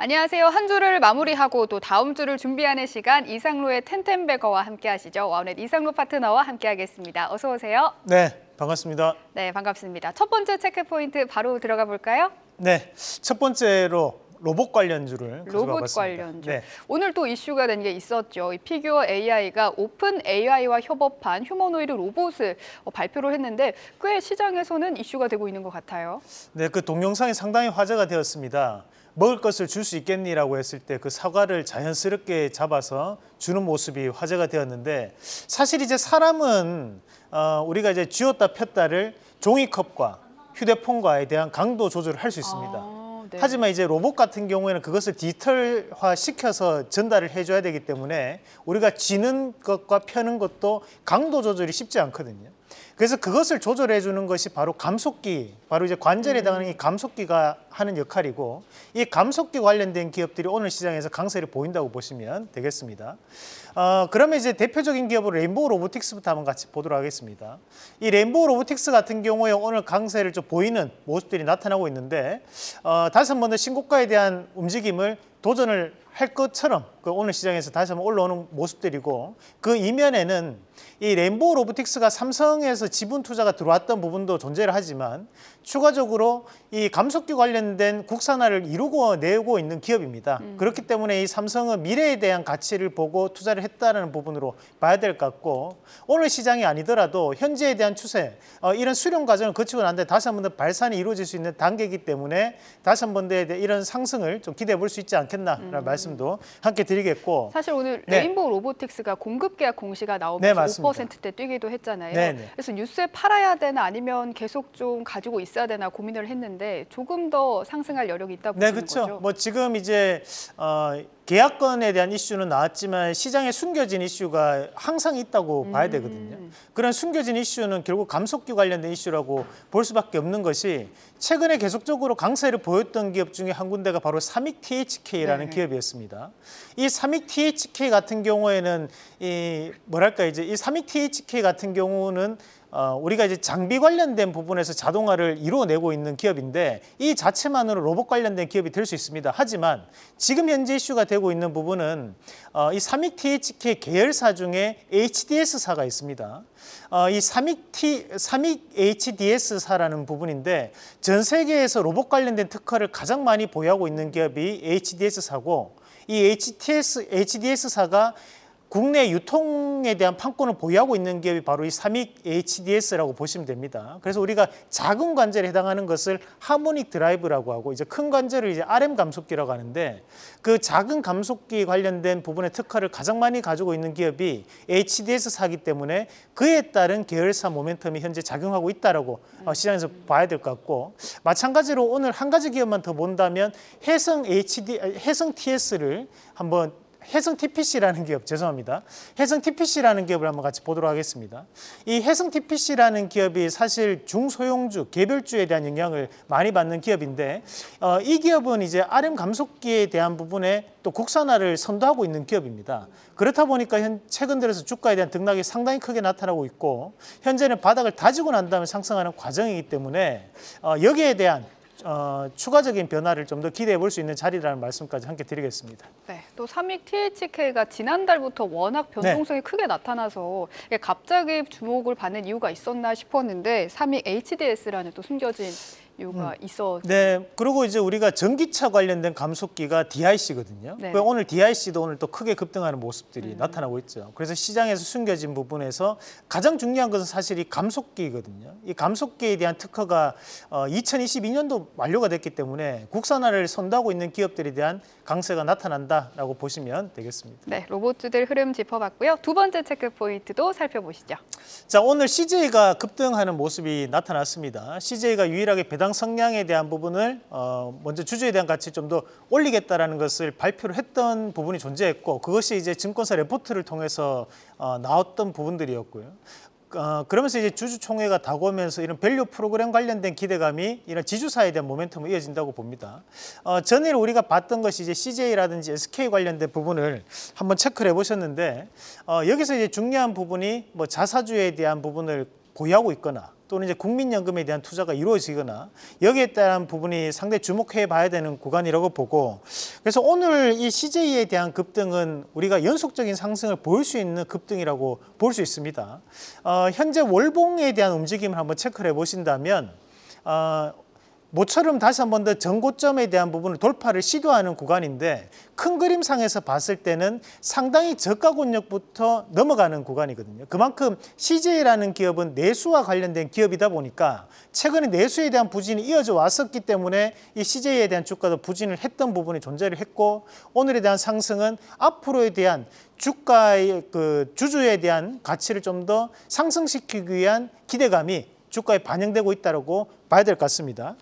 안녕하세요. 한 주를 마무리하고 또 다음 주를 준비하는 시간 이상로의 텐텐베거와 함께 하시죠. 와우넷 이상로 파트너와 함께 하겠습니다. 어서 오세요. 네, 반갑습니다. 네, 반갑습니다. 첫 번째 체크 포인트 바로 들어가 볼까요? 네, 첫 번째로 로봇 관련주를 가져와 로봇 봤습니다. 관련주. 네. 오늘 또 이슈가 된 게 있었죠. 이 피규어 AI가 오픈 AI와 협업한 휴머노이드 로봇을 발표를 했는데 꽤 시장에서는 이슈가 되고 있는 것 같아요. 네, 그 동영상이 상당히 화제가 되었습니다. 먹을 것을 줄 수 있겠니라고 했을 때 그 사과를 자연스럽게 잡아서 주는 모습이 화제가 되었는데, 사실 이제 사람은 우리가 이제 쥐었다 폈다를 종이컵과 휴대폰과에 대한 강도 조절을 할 수 있습니다. 네. 하지만 이제 로봇 같은 경우에는 그것을 디지털화 시켜서 전달을 해줘야 되기 때문에 우리가 쥐는 것과 펴는 것도 강도 조절이 쉽지 않거든요. 그래서 그것을 조절해 주는 것이 바로 감속기, 바로 이제 관절에 해당하는 이 감속기가 하는 역할이고, 이 감속기 관련된 기업들이 오늘 시장에서 강세를 보인다고 보시면 되겠습니다. 그러면 이제 대표적인 기업으로 레인보우 로보틱스부터 한번 같이 보도록 하겠습니다. 이 레인보우 로보틱스 같은 경우에 오늘 강세를 좀 보이는 모습들이 나타나고 있는데, 다시 한 번 더 신고가에 대한 움직임을 도전을 할 것처럼 오늘 시장에서 다시 한번 올라오는 모습들이고, 그 이면에는 이 레인보우 로보틱스가 삼성에서 지분 투자가 들어왔던 부분도 존재를 하지만 추가적으로 이 감속기 관련된 국산화를 이루고 내고 있는 기업입니다. 그렇기 때문에 이 삼성은 미래에 대한 가치를 보고 투자를 했다는 부분으로 봐야 될 것 같고, 오늘 시장이 아니더라도 현재에 대한 추세, 이런 수렴 과정을 거치고 난 뒤에 다시 한 번 더 발산이 이루어질 수 있는 단계이기 때문에 다시 한 번 더 이런 상승을 좀 기대해 볼 수 있지 않겠나라는 말씀도 함께 드리겠고, 사실 오늘 네. 레인보우 로보틱스가 공급 계약 공시가 네, 나오면서 맞습니다. 5%대 뛰기도 했잖아요. 네. 그래서 뉴스에 팔아야 되나 아니면 계속 좀 가지고 있어야 되나 고민을 했는데 조금 더 상승할 여력이 있다 보시는 네, 그렇죠. 거죠? 뭐 지금 이제 계약건에 대한 이슈는 나왔지만 시장에 숨겨진 이슈가 항상 있다고 봐야 되거든요. 그런 숨겨진 이슈는 결국 감속기 관련된 이슈라고 볼 수밖에 없는 것이, 최근에 계속적으로 강세를 보였던 기업 중에 한 군데가 바로 사믹 THK라는 기업이었습니다. 이 사믹 THK 같은 경우에는 이 사믹 THK 같은 경우는 우리가 이제 장비 관련된 부분에서 자동화를 이루어내고 있는 기업인데, 이 자체만으로 로봇 관련된 기업이 될 수 있습니다. 하지만 지금 현재 이슈가 되고 있는 부분은 이 사믹 THK 계열사 중에 HDS사가 있습니다. 이 사믹 HDS사라는 부분인데, 전 세계에서 로봇 관련된 특허를 가장 많이 보유하고 있는 기업이 HDS사고, 이 HDS사가 국내 유통에 대한 판권을 보유하고 있는 기업이 바로 이 사믹 HDS라고 보시면 됩니다. 그래서 우리가 작은 관절에 해당하는 것을 하모닉 드라이브라고 하고, 이제 큰 관절을 이제 RM 감속기라고 하는데, 그 작은 감속기 관련된 부분의 특허를 가장 많이 가지고 있는 기업이 HDS사이기 때문에 그에 따른 계열사 모멘텀이 현재 작용하고 있다라고 시장에서 봐야 될 것 같고, 마찬가지로 오늘 한 가지 기업만 더 본다면 해성 TS를 한번 해성 TPC라는 기업, 죄송합니다. 해성 TPC라는 기업을 한번 같이 보도록 하겠습니다. 이 해성 TPC라는 기업이 사실 중소형주, 개별주에 대한 영향을 많이 받는 기업인데, 이 기업은 이제 RM 감속기에 대한 부분에 또 국산화를 선도하고 있는 기업입니다. 그렇다 보니까 최근 들어서 주가에 대한 등락이 상당히 크게 나타나고 있고, 현재는 바닥을 다지고 난 다음에 상승하는 과정이기 때문에 여기에 대한 추가적인 변화를 좀 더 기대해 볼 수 있는 자리라는 말씀까지 함께 드리겠습니다. 네, 또 사믹 THK가 지난달부터 워낙 변동성이 크게 나타나서 이게 갑자기 주목을 받는 이유가 있었나 싶었는데, 사믹 HDS라는 또 숨겨진 이유가 있어. 네, 그리고 이제 우리가 전기차 관련된 감속기가 DIC거든요. 네. 오늘 DIC도 오늘 또 크게 급등하는 모습들이 나타나고 있죠. 그래서 시장에서 숨겨진 부분에서 가장 중요한 것은 사실 이 감속기거든요. 이 감속기에 대한 특허가 2022년도 만료가 됐기 때문에 국산화를 선도하고 있는 기업들에 대한 강세가 나타난다라고 보시면 되겠습니다. 네, 로봇주들 흐름 짚어봤고요. 두 번째 체크 포인트도 살펴보시죠. 자, 오늘 CJ가 급등하는 모습이 나타났습니다. CJ가 유일하게 배당 성량에 대한 부분을 먼저 주주에 대한 가치 좀 더 올리겠다라는 것을 발표를 했던 부분이 존재했고, 그것이 이제 증권사 레포트를 통해서 나왔던 부분들이었고요. 그러면서 이제 주주총회가 다가오면서 이런 밸류 프로그램 관련된 기대감이 이런 지주사에 대한 모멘텀으로 이어진다고 봅니다. 전일 우리가 봤던 것이 이제 CJ라든지 SK 관련된 부분을 한번 체크를 해보셨는데, 여기서 이제 중요한 부분이 뭐 자사주에 대한 부분을 보유하고 있거나 또는 이제 국민연금에 대한 투자가 이루어지거나 여기에 따른 부분이 상당히 주목해 봐야 되는 구간이라고 보고, 그래서 오늘 이 CJ에 대한 급등은 우리가 연속적인 상승을 보일 수 있는 급등이라고 볼 수 있습니다. 현재 월봉에 대한 움직임을 한번 체크를 해보신다면 모처럼 다시 한 번 더 전고점에 대한 부분을 돌파를 시도하는 구간인데, 큰 그림상에서 봤을 때는 상당히 저가 권역부터 넘어가는 구간이거든요. 그만큼 CJ라는 기업은 내수와 관련된 기업이다 보니까 최근에 내수에 대한 부진이 이어져 왔었기 때문에 이 CJ에 대한 주가도 부진을 했던 부분이 존재를 했고, 오늘에 대한 상승은 앞으로에 대한 주가의 주주에 대한 가치를 좀 더 상승시키기 위한 기대감이 주가에 반영되고 있다고 봐야 될 것 같습니다.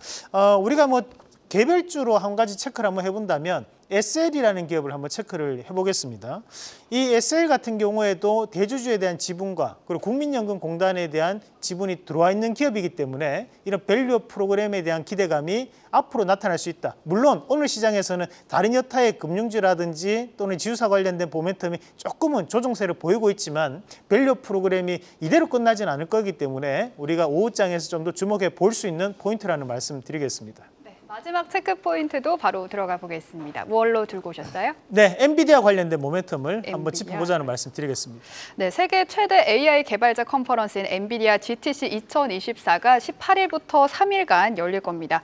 우리가 뭐 개별주로 한 가지 체크를 한번 해본다면 SL이라는 기업을 한번 체크를 해보겠습니다. 이 SL 같은 경우에도 대주주에 대한 지분과 그리고 국민연금공단에 대한 지분이 들어와 있는 기업이기 때문에 이런 밸류 프로그램에 대한 기대감이 앞으로 나타날 수 있다. 물론 오늘 시장에서는 다른 여타의 금융주라든지 또는 지주사 관련된 모멘텀이 조금은 조정세를 보이고 있지만 밸류 프로그램이 이대로 끝나지는 않을 거기 때문에 우리가 오후장에서 좀 더 주목해 볼 수 있는 포인트라는 말씀 드리겠습니다. 마지막 체크 포인트도 바로 들어가 보겠습니다. 뭘로 들고 오셨어요? 네, 엔비디아 관련된 모멘텀을 한번 엔비디아. 짚어보자는 말씀 드리겠습니다. 네, 세계 최대 AI 개발자 컨퍼런스인 엔비디아 GTC 2024가 18일부터 3일간 열릴 겁니다.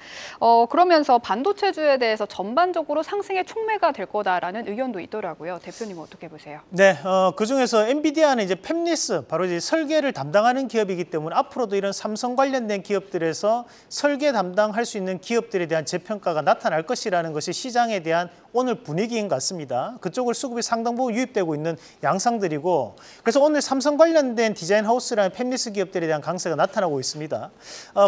그러면서 반도체주에 대해서 전반적으로 상승의 촉매가 될 거다라는 의견도 있더라고요. 대표님 어떻게 보세요? 네, 그중에서 엔비디아는 이제 팹리스, 바로 이제 설계를 담당하는 기업이기 때문에 앞으로도 이런 삼성 관련된 기업들에서 설계 담당할 수 있는 기업들에 대한 재평가가 나타날 것이라는 것이 시장에 대한 오늘 분위기인 것 같습니다. 그쪽을 수급이 상당 부분 유입되고 있는 양상들이고, 그래서 오늘 삼성 관련된 디자인 하우스라는 팹리스 기업들에 대한 강세가 나타나고 있습니다.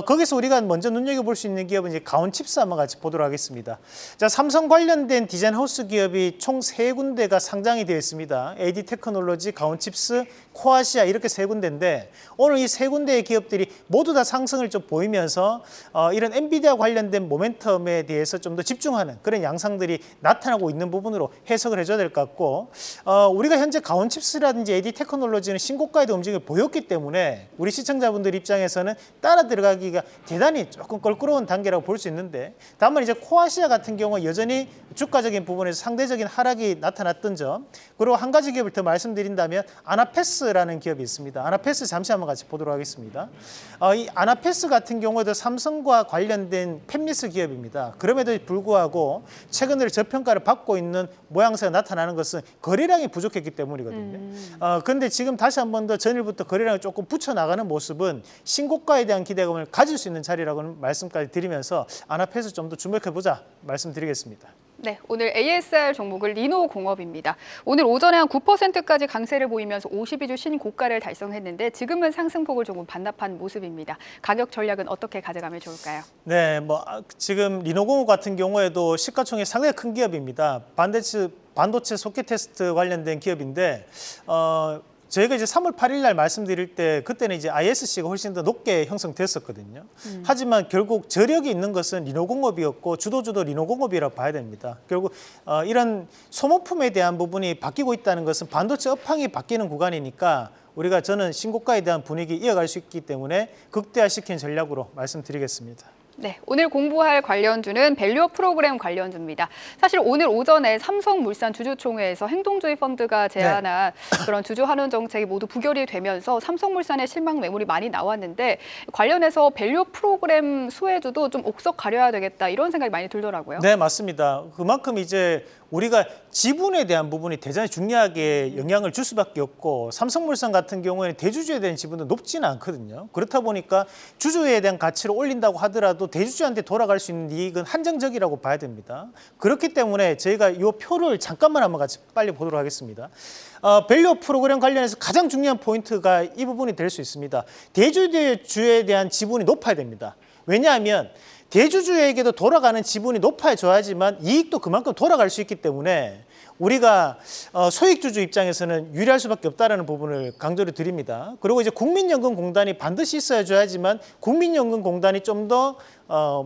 거기서 우리가 먼저 눈여겨볼 수 있는 기업은 이제 가온칩스 한번 같이 보도록 하겠습니다. 자, 삼성 관련된 디자인 하우스 기업이 총 3군데가 상장이 되어 있습니다. AD 테크놀로지, 가온칩스, 코아시아 이렇게 3군데인데 오늘 이 3군데의 기업들이 모두 다 상승을 좀 보이면서 이런 엔비디아 관련된 모멘텀에 대해서 좀 더 집중하는 그런 양상들이 나타나고 있는 부분으로 해석을 해줘야 될 것 같고, 우리가 현재 가온칩스라든지 AD 테크놀로지는 신고가에도 움직임을 보였기 때문에 우리 시청자분들 입장에서는 따라 들어가기가 대단히 조금 껄끄러운 단계라고 볼 수 있는데, 다만 이제 코아시아 같은 경우는 여전히 주가적인 부분에서 상대적인 하락이 나타났던 점, 그리고 한 가지 기업을 더 말씀드린다면 아나패스라는 기업이 있습니다. 아나패스 잠시 한번 같이 보도록 하겠습니다. 이 아나패스 같은 경우에도 삼성과 관련된 팹리스 기업입니다. 그럼에도 불구하고 최근 들어 저평가를 받고 있는 모양새가 나타나는 것은 거래량이 부족했기 때문이거든요. 그런데 지금 다시 한 번 더 전일부터 거래량을 조금 붙여나가는 모습은 신고가에 대한 기대감을 가질 수 있는 자리라고 말씀까지 드리면서 아나패스 좀 더 주목해보자 말씀드리겠습니다. 네, 오늘 ASR 종목은 리노공업입니다. 오늘 오전에 한 9%까지 강세를 보이면서 52주 신고가를 달성했는데 지금은 상승폭을 조금 반납한 모습입니다. 가격 전략은 어떻게 가져가면 좋을까요? 네, 지금 리노공업 같은 경우에도 시가총액이 상당히 큰 기업입니다. 반도체 소켓 테스트 관련된 기업인데 저희가 이제 3월 8일 날 말씀드릴 때 그때는 이제 ISC가 훨씬 더 높게 형성됐었거든요. 하지만 결국 저력이 있는 것은 리노공업이었고 주도주도 리노공업이라고 봐야 됩니다. 결국 이런 소모품에 대한 부분이 바뀌고 있다는 것은 반도체 업황이 바뀌는 구간이니까 저는 신고가에 대한 분위기 이어갈 수 있기 때문에 극대화시키는 전략으로 말씀드리겠습니다. 네, 오늘 공부할 관련주는 밸류업 프로그램 관련주입니다. 사실 오늘 오전에 삼성물산 주주총회에서 행동주의 펀드가 제안한 그런 주주 환원 정책이 모두 부결이 되면서 삼성물산의 실망 매물이 많이 나왔는데 관련해서 밸류업 프로그램 수혜주도 좀 옥석 가려야 되겠다 이런 생각이 많이 들더라고요. 네, 맞습니다. 그만큼 이제 우리가 지분에 대한 부분이 대단히 중요하게 영향을 줄 수밖에 없고, 삼성물산 같은 경우에는 대주주에 대한 지분도 높지는 않거든요. 그렇다 보니까 주주에 대한 가치를 올린다고 하더라도 대주주한테 돌아갈 수 있는 이익은 한정적이라고 봐야 됩니다. 그렇기 때문에 저희가 이 표를 잠깐만 한번 같이 빨리 보도록 하겠습니다. 밸류업 프로그램 관련해서 가장 중요한 포인트가 이 부분이 될 수 있습니다. 대주주에 대한 지분이 높아야 됩니다. 왜냐하면 대주주에게도 돌아가는 지분이 높아져야지만 이익도 그만큼 돌아갈 수 있기 때문에 우리가 소액주주 입장에서는 유리할 수밖에 없다라는 부분을 강조를 드립니다. 그리고 이제 국민연금공단이 반드시 있어야지만 국민연금공단이 좀 더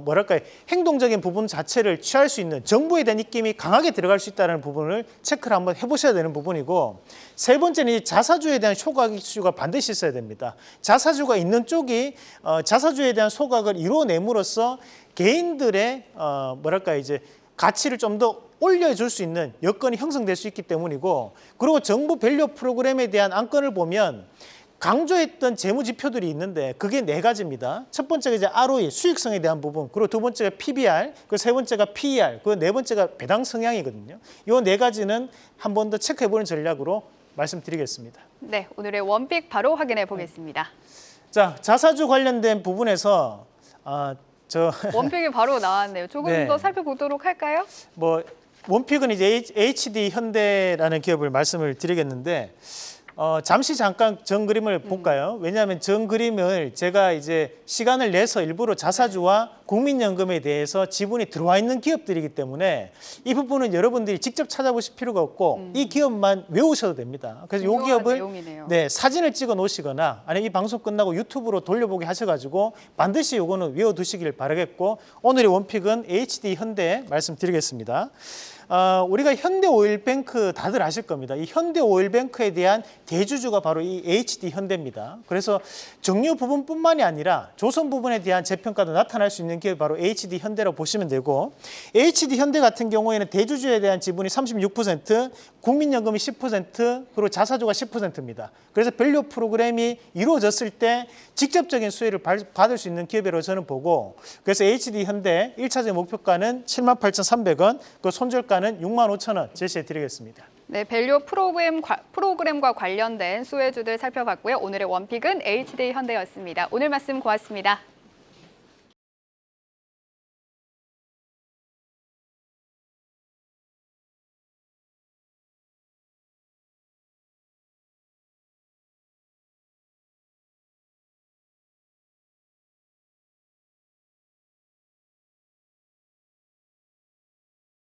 뭐랄까요, 행동적인 부분 자체를 취할 수 있는 정부에 대한 입김이 강하게 들어갈 수 있다는 부분을 체크를 한번 해보셔야 되는 부분이고, 세 번째는 이 자사주에 대한 소각 이슈가 반드시 있어야 됩니다. 자사주가 있는 쪽이 자사주에 대한 소각을 이루어냄으로써 개인들의 뭐랄까요, 이제 가치를 좀 더 올려줄 수 있는 여건이 형성될 수 있기 때문이고, 그리고 정부 밸류 프로그램에 대한 안건을 보면 강조했던 재무 지표들이 있는데 그게 네 가지입니다. 첫 번째가 이제 ROE, 수익성에 대한 부분, 그리고 두 번째가 PBR, 그리고 세 번째가 PER, 그리고 네 번째가 배당 성향이거든요. 이 네 가지는 한 번 더 체크해보는 전략으로 말씀드리겠습니다. 네, 오늘의 원픽 바로 확인해 보겠습니다. 자, 자사주 관련된 부분에서 원픽이 바로 나왔네요. 조금 네. 더 살펴보도록 할까요? 원픽은 이제 HD 현대라는 기업을 말씀을 드리겠는데, 잠시 잠깐 전 그림을 볼까요? 왜냐하면 전 그림을 제가 이제 시간을 내서 일부러 자사주와 국민연금에 대해서 지분이 들어와 있는 기업들이기 때문에 이 부분은 여러분들이 직접 찾아보실 필요가 없고 이 기업만 외우셔도 됩니다. 그래서 이 기업을 내용이네요. 사진을 찍어 놓으시거나 아니면 이 방송 끝나고 유튜브로 돌려보기 하셔가지고 반드시 이거는 외워두시길 바라겠고, 오늘의 원픽은 HD 현대 말씀드리겠습니다. 우리가 현대오일뱅크 다들 아실 겁니다. 이 현대오일뱅크에 대한 대주주가 바로 이 HD 현대입니다. 그래서 정유 부분뿐만이 아니라 조선 부분에 대한 재평가도 나타날 수 있는 기업이 바로 HD 현대라고 보시면 되고, HD 현대 같은 경우에는 대주주에 대한 지분이 36%, 국민연금이 10%, 그리고 자사주가 10%입니다. 그래서 밸류 프로그램이 이루어졌을 때 직접적인 수혜를 받을 수 있는 기업이라고 저는 보고, 그래서 HD 현대 1차적 목표가는 78,300원, 그 손절가는 65,000원 제시해 드리겠습니다. 네, 밸류 프로그램과 관련된 수혜주들 살펴봤고요. 오늘의 원픽은 HD 현대였습니다. 오늘 말씀 고맙습니다.